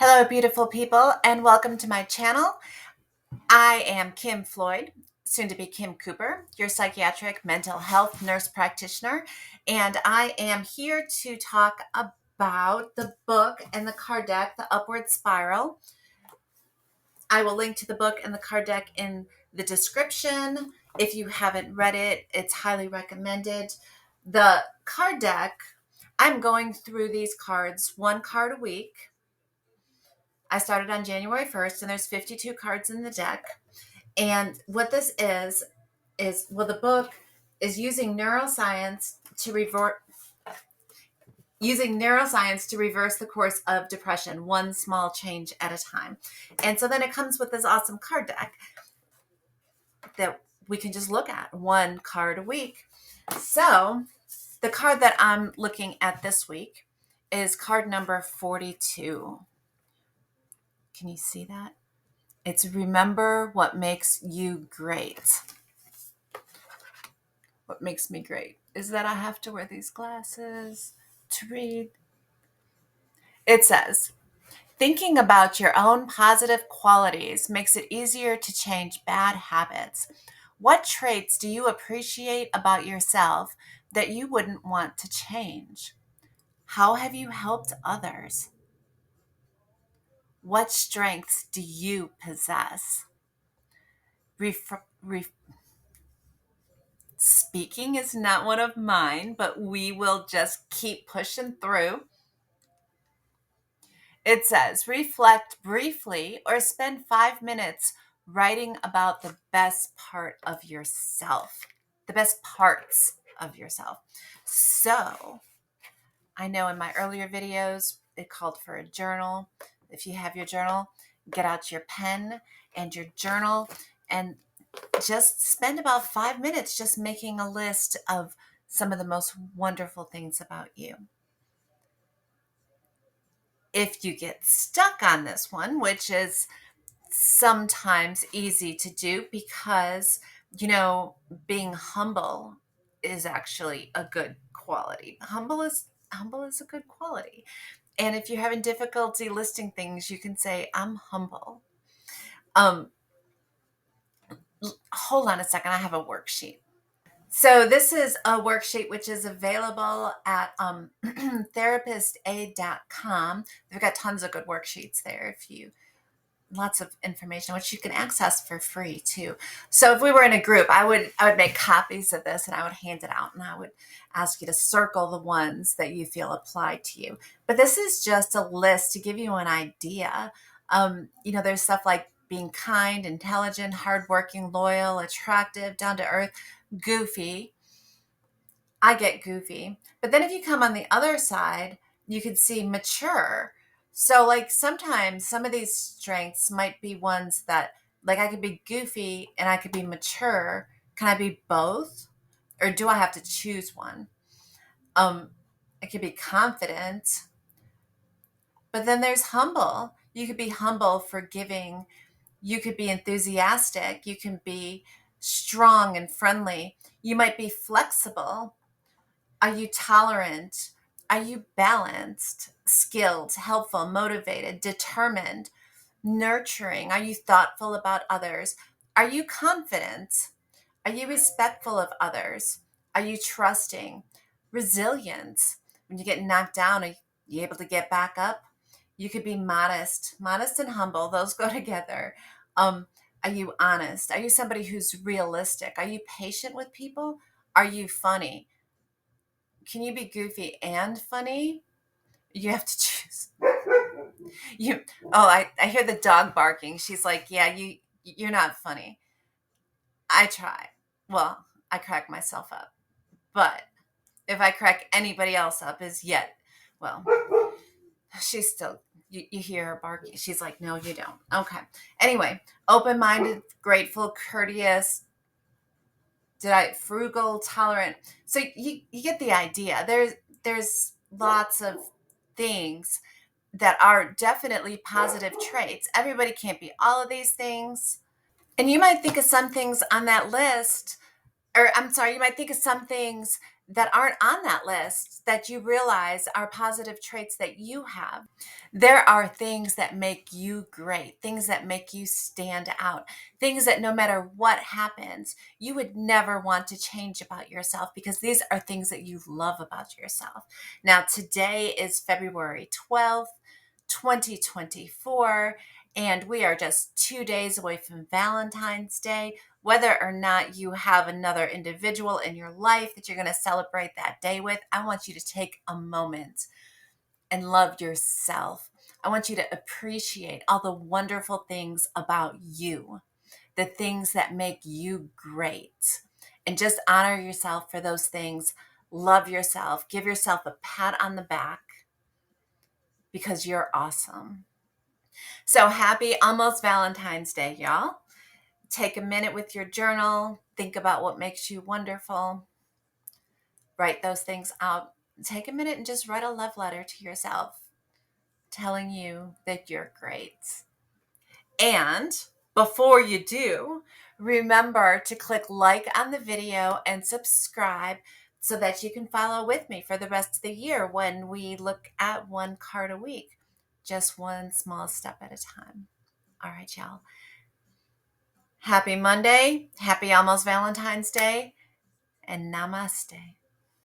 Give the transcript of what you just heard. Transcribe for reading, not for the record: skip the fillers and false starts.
Hello, beautiful people, and welcome to my channel. I am Kim Floyd, soon to be Kim Cooper, your psychiatric mental health nurse practitioner, and I am here to talk about the book and the card deck, The Upward Spiral. I will link to the book and the card deck in the description. If you haven't read it, it's highly recommended. The card deck, I'm going through these cards, one card a week. I started on January 1st, and there's 52 cards in the deck. And what this is the book is using neuroscience to reverse the course of depression, one small change at a time. And so then it comes with this awesome card deck that we can just look at, one card a week. So the card that I'm looking at this week is card number 42. Can you see that? It's remember what makes you great. What makes me great is that I have to wear these glasses to read. It says, thinking about your own positive qualities makes it easier to change bad habits. What traits do you appreciate about yourself that you wouldn't want to change? How have you helped others? What strengths do you possess? Speaking is not one of mine, but we will just keep pushing through. It says, reflect briefly or spend 5 minutes writing about the best part of yourself, the best parts of yourself. So I know in my earlier videos, it called for a journal. If you have your journal, get out your pen and your journal and just spend about 5 minutes just making a list of some of the most wonderful things about you. If you get stuck on this one, which is sometimes easy to do because, being humble is actually a good quality. Humble is a good quality. And if you're having difficulty listing things, you can say, I'm humble. Hold on a second. I have a worksheet. So this is a worksheet which is available at therapistaid.com. They've got tons of good worksheets there. Lots of information which you can access for free too. So if we were in a group, I would make copies of this and I would hand it out and I would ask you to circle the ones that you feel apply to you. But this is just a list to give you an idea. There's stuff like being kind, intelligent, hardworking, loyal, attractive, down to earth, goofy. I get goofy. But then if you come on the other side, you could see mature. So like sometimes some of these strengths might be ones that, like, I could be goofy and I could be mature. Can I be both? Or do I have to choose one? I could be confident, but then there's humble. You could be humble, forgiving. You could be enthusiastic. You can be strong and friendly. You might be flexible. Are you tolerant? Are you balanced, skilled, helpful, motivated, determined, nurturing? Are you thoughtful about others? Are you confident? Are you respectful of others? Are you trusting? Resilient. When you get knocked down, are you able to get back up? You could be modest and humble. Those go together. Are you honest? Are you somebody who's realistic? Are you patient with people? Are you funny? Can you be goofy and funny? You have to choose. I hear the dog barking. She's like, yeah, you're not funny. I try. Well, I crack myself up. But if I crack anybody else up well, she's still, you hear her barking. She's like, no, you don't. Okay. Anyway, open-minded, grateful, courteous, frugal, tolerant. So you get the idea. There's lots of things that are definitely positive traits. Everybody can't be all of these things. And you might think of some things on that list, or I'm sorry, you might think of some things that aren't on that list that you realize are positive traits that you have. There are things that make you great, things that make you stand out, things that no matter what happens, you would never want to change about yourself because these are things that you love about yourself. Now, today is February 12th, 2024, and we are just 2 days away from Valentine's Day. Whether or not you have another individual in your life that you're going to celebrate that day with, I want you to take a moment and love yourself. I want you to appreciate all the wonderful things about you, the things that make you great, and just honor yourself for those things. Love yourself. Give yourself a pat on the back because you're awesome. So happy almost Valentine's Day, y'all. Take a minute with your journal. Think about what makes you wonderful. Write those things out. Take a minute and just write a love letter to yourself telling you that you're great. And before you do, remember to click like on the video and subscribe so that you can follow with me for the rest of the year when we look at one card a week, just one small step at a time. All right, y'all. Happy Monday. Happy almost Valentine's Day. And namaste.